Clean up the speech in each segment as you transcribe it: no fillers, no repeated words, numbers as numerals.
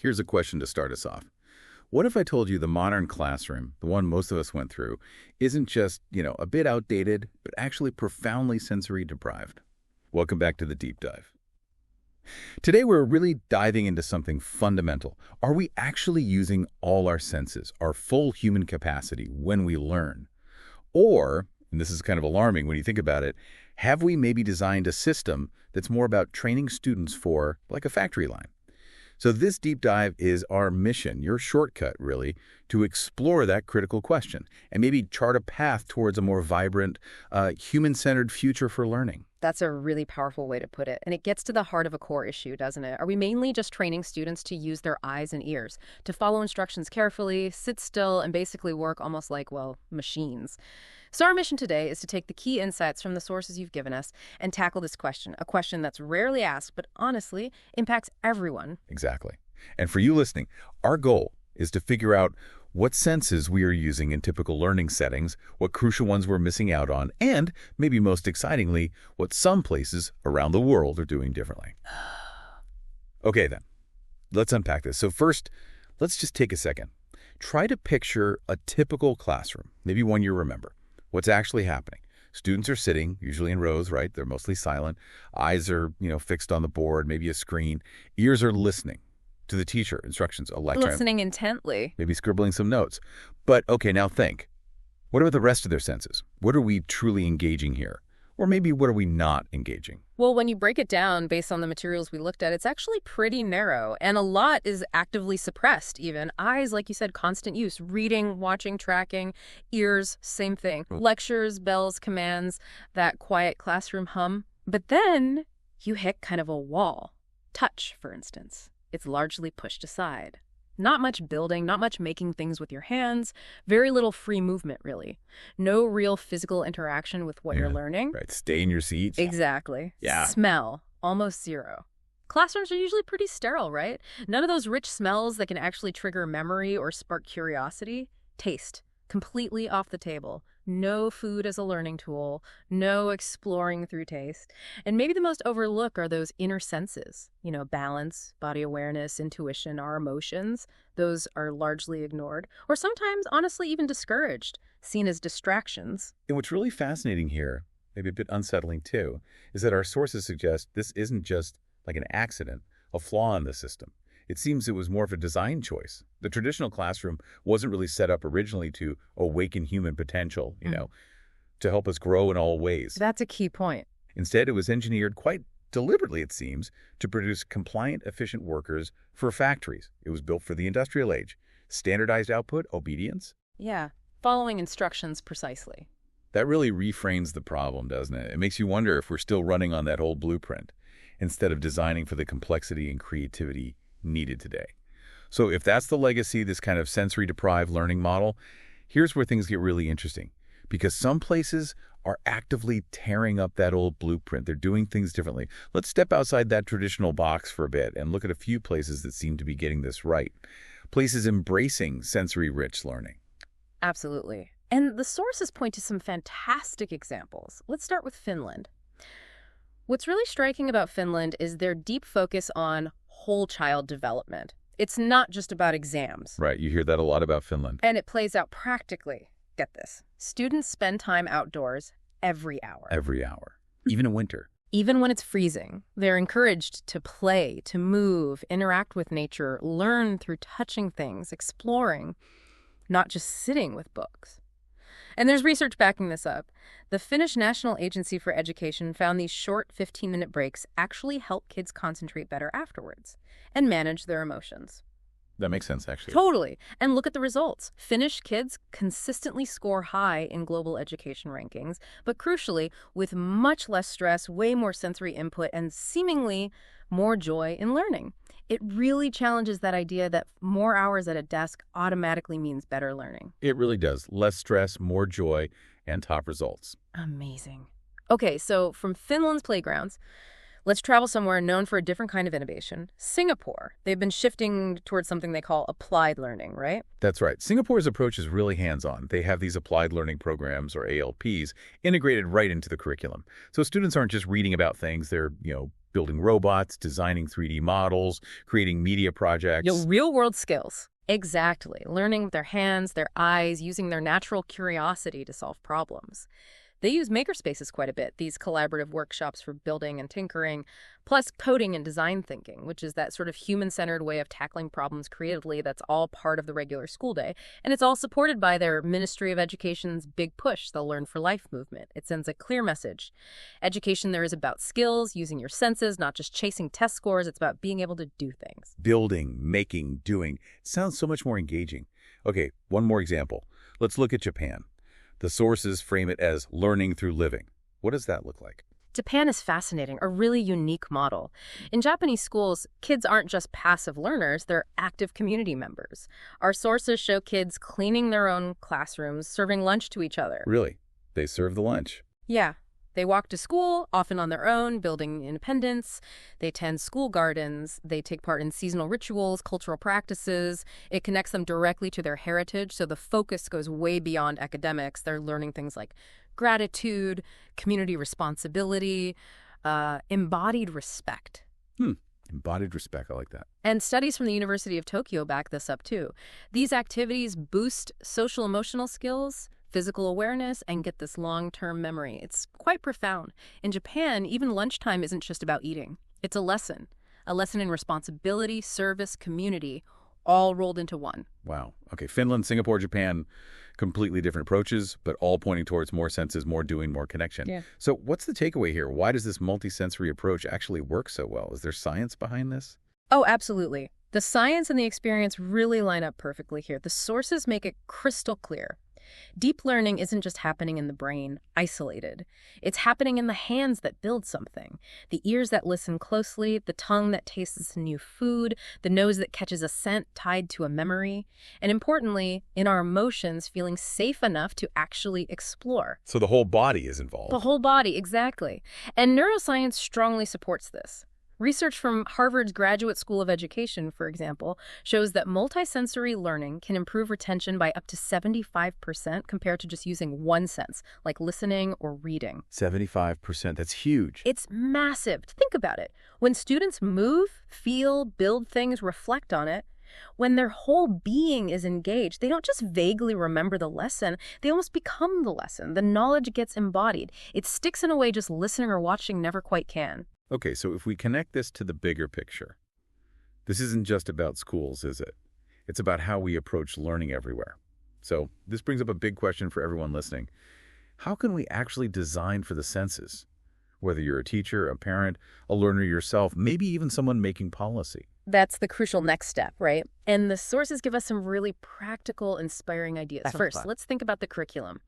Here's a question to start us off. What if I told you the modern classroom, the one most of us went through, isn't just, a bit outdated, but actually profoundly sensory deprived? Welcome back to the deep dive. Today we're really diving into something fundamental. Are we actually using all our senses, our full human capacity, when we learn? Or, and this is kind of alarming when you think about it, have we maybe designed a system that's more about training students for, like a factory line? So this deep dive is our mission, your shortcut, really, to explore that critical question and maybe chart a path towards a more vibrant, human-centered future for learning. That's a really powerful way to put it. And it gets to the heart of a core issue, doesn't it? Are we mainly just training students to use their eyes and ears, to follow instructions carefully, sit still, and basically work almost like, machines? So our mission today is to take the key insights from the sources you've given us and tackle this question, a question that's rarely asked, but honestly impacts everyone. Exactly. And for you listening, our goal is to figure out what senses we are using in typical learning settings, what crucial ones we're missing out on, and, maybe most excitingly, what some places around the world are doing differently. Okay then, let's unpack this. So first, let's just take a second. Try to picture a typical classroom, maybe one you remember. What's actually happening? Students are sitting, usually in rows, right? They're mostly silent. Eyes are, fixed on the board, maybe a screen. Ears are listening to the teacher, instructions, a lecture. Listening intently. Maybe scribbling some notes. But, okay, now think. What about the rest of their senses? What are we truly engaging here? Or maybe what are we not engaging? Well, when you break it down based on the materials we looked at, it's actually pretty narrow. And a lot is actively suppressed, even. Eyes, like you said, constant use. Reading, watching, tracking. Ears, same thing. Lectures, bells, commands, that quiet classroom hum. But then you hit kind of a wall. Touch, for instance. It's largely pushed aside. Not much building, not much making things with your hands, very little free movement, really. No real physical interaction with what you're learning. Right, stay in your seats. Exactly. Yeah. Smell, almost zero. Classrooms are usually pretty sterile, right? None of those rich smells that can actually trigger memory or spark curiosity. Taste, completely off the table. No food as a learning tool, no exploring through taste. And maybe the most overlooked are those inner senses. Balance, body awareness, intuition, our emotions. Those are largely ignored, or sometimes, honestly, even discouraged, seen as distractions. And what's really fascinating here, maybe a bit unsettling too, is that our sources suggest this isn't just like an accident, a flaw in the system. It seems it was more of a design choice. The traditional classroom wasn't really set up originally to awaken human potential, to help us grow in all ways. That's a key point. Instead, it was engineered quite deliberately, it seems, to produce compliant, efficient workers for factories. It was built for the industrial age. Standardized output, obedience. Yeah, following instructions precisely. That really reframes the problem, doesn't it? It makes you wonder if we're still running on that old blueprint instead of designing for the complexity and creativity needed today. So if that's the legacy, this kind of sensory-deprived learning model, here's where things get really interesting. Because some places are actively tearing up that old blueprint. They're doing things differently. Let's step outside that traditional box for a bit and look at a few places that seem to be getting this right. Places embracing sensory-rich learning. Absolutely. And the sources point to some fantastic examples. Let's start with Finland. What's really striking about Finland is their deep focus on whole child development. It's not just about exams. Right, you hear that a lot about Finland. And it plays out practically. Get this. Students spend time outdoors every hour. Every hour. Even in winter. Even when it's freezing. They're encouraged to play, to move, interact with nature, learn through touching things, exploring, not just sitting with books. And there's research backing this up. The Finnish National Agency for Education found these short 15-minute breaks actually help kids concentrate better afterwards and manage their emotions. That makes sense, actually. Totally. And look at the results. Finnish kids consistently score high in global education rankings, but crucially, with much less stress, way more sensory input, and seemingly more joy in learning. It really challenges that idea that more hours at a desk automatically means better learning. It really does. Less stress, more joy, and top results. Amazing. Okay, so from Finland's playgrounds, Let's travel somewhere known for a different kind of innovation. Singapore. They've been shifting towards something they call applied learning, right? That's right. Singapore's approach is really hands-on. They have these applied learning programs, or ALPs, integrated right into the curriculum. So students aren't just reading about things. They're, building robots, designing 3D models, creating media projects. Real-world skills. Exactly. Learning with their hands, their eyes, using their natural curiosity to solve problems. They use makerspaces quite a bit, these collaborative workshops for building and tinkering, plus coding and design thinking, which is that sort of human-centered way of tackling problems creatively that's all part of the regular school day. And it's all supported by their Ministry of Education's big push, the Learn for Life movement. It sends a clear message. Education there is about skills, using your senses, not just chasing test scores. It's about being able to do things. Building, making, doing. It sounds so much more engaging. Okay, one more example. Let's look at Japan. The sources frame it as learning through living. What does that look like? Japan is fascinating, a really unique model. In Japanese schools, kids aren't just passive learners, they're active community members. Our sources show kids cleaning their own classrooms, serving lunch to each other. Really? They serve the lunch? Yeah. They walk to school, often on their own, building independence. They tend school gardens. They take part in seasonal rituals, cultural practices. It connects them directly to their heritage, so the focus goes way beyond academics. They're learning things like gratitude, community responsibility, embodied respect. Embodied respect. I like that. And studies from the University of Tokyo back this up, too. These activities boost social-emotional skills, physical awareness, and get this long-term memory. It's quite profound. In Japan, even lunchtime isn't just about eating. It's a lesson in responsibility, service, community, all rolled into one. Wow. Okay, Finland, Singapore, Japan, completely different approaches, but all pointing towards more senses, more doing, more connection. Yeah. So what's the takeaway here? Why does this multisensory approach actually work so well? Is there science behind this? Oh, absolutely. The science and the experience really line up perfectly here. The sources make it crystal clear. Deep learning isn't just happening in the brain, isolated. It's happening in the hands that build something, the ears that listen closely, the tongue that tastes new food, the nose that catches a scent tied to a memory, and importantly, in our emotions, feeling safe enough to actually explore. So the whole body is involved. The whole body, exactly. And neuroscience strongly supports this. Research from Harvard's Graduate School of Education, for example, shows that multisensory learning can improve retention by up to 75% compared to just using one sense, like listening or reading. 75%, that's huge. It's massive. Think about it. When students move, feel, build things, reflect on it, when their whole being is engaged, they don't just vaguely remember the lesson, they almost become the lesson. The knowledge gets embodied. It sticks in a way just listening or watching never quite can. Okay, so if we connect this to the bigger picture, this isn't just about schools, is it? It's about how we approach learning everywhere. So this brings up a big question for everyone listening. How can we actually design for the senses? Whether you're a teacher, a parent, a learner yourself, maybe even someone making policy. That's the crucial next step, right? And the sources give us some really practical, inspiring ideas. First, let's think about the curriculum.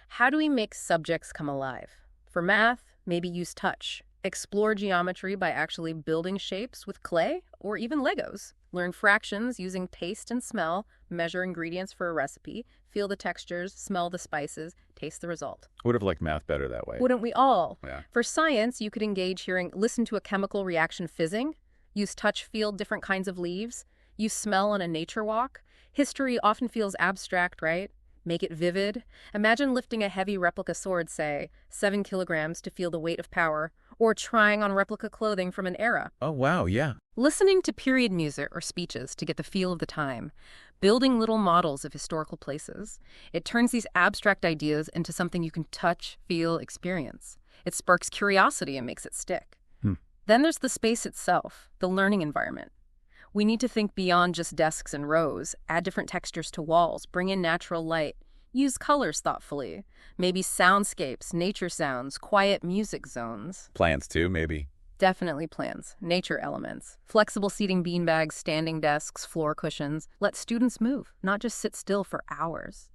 How do we make subjects come alive? For math, maybe use touch. Explore geometry by actually building shapes with clay or even Legos. Learn fractions using taste and smell, measure ingredients for a recipe, feel the textures, smell the spices, taste the result. Would have liked math better that way. Wouldn't we all? Yeah. For science, you could engage hearing, listen to a chemical reaction fizzing, use touch, feel different kinds of leaves, use smell on a nature walk. History often feels abstract, right? Make it vivid. Imagine lifting a heavy replica sword, say, 7 kilograms to feel the weight of power, or trying on replica clothing from an era. Oh, wow, yeah. Listening to period music or speeches to get the feel of the time. Building little models of historical places. It turns these abstract ideas into something you can touch, feel, experience. It sparks curiosity and makes it stick. Then there's the space itself, the learning environment. We need to think beyond just desks and rows, add different textures to walls, bring in natural light, use colors thoughtfully, maybe soundscapes, nature sounds, quiet music zones. Plants too, maybe. Definitely plants, nature elements, flexible seating beanbags, standing desks, floor cushions. Let students move, not just sit still for hours.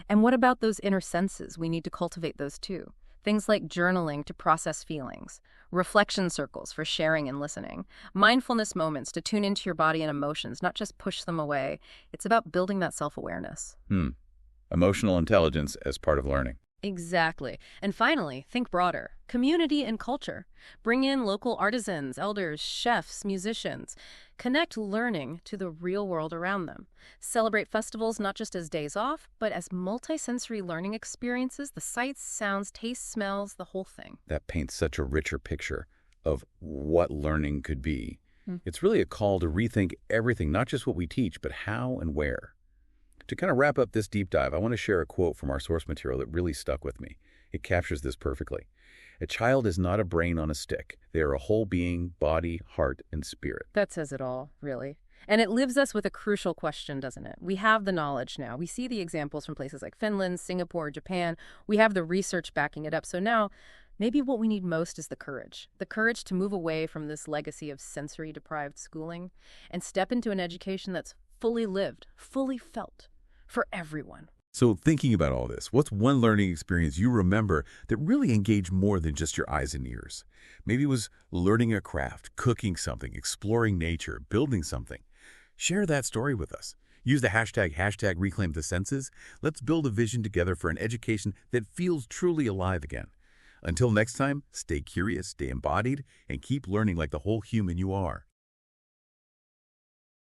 And what about those inner senses? We need to cultivate those too. Things like journaling to process feelings, reflection circles for sharing and listening, mindfulness moments to tune into your body and emotions, not just push them away. It's about building that self-awareness. Emotional intelligence as part of learning. Exactly. And finally, think broader. Community and culture. Bring in local artisans, elders, chefs, musicians. Connect learning to the real world around them. Celebrate festivals not just as days off, but as multisensory learning experiences, the sights, sounds, tastes, smells, the whole thing. That paints such a richer picture of what learning could be. Hmm. It's really a call to rethink everything, not just what we teach, but how and where. To kind of wrap up this deep dive, I want to share a quote from our source material that really stuck with me. It captures this perfectly. A child is not a brain on a stick. They are a whole being, body, heart, and spirit. That says it all, really. And it leaves us with a crucial question, doesn't it? We have the knowledge now. We see the examples from places like Finland, Singapore, Japan. We have the research backing it up. So now, maybe what we need most is the courage. The courage to move away from this legacy of sensory-deprived schooling and step into an education that's fully lived, fully felt, for everyone. So thinking about all this, what's one learning experience you remember that really engaged more than just your eyes and ears? Maybe it was learning a craft, cooking something, exploring nature, building something. Share that story with us. Use the hashtag Reclaim the Senses. Let's build a vision together for an education that feels truly alive again. Until next time, stay curious, stay embodied, and keep learning like the whole human you are.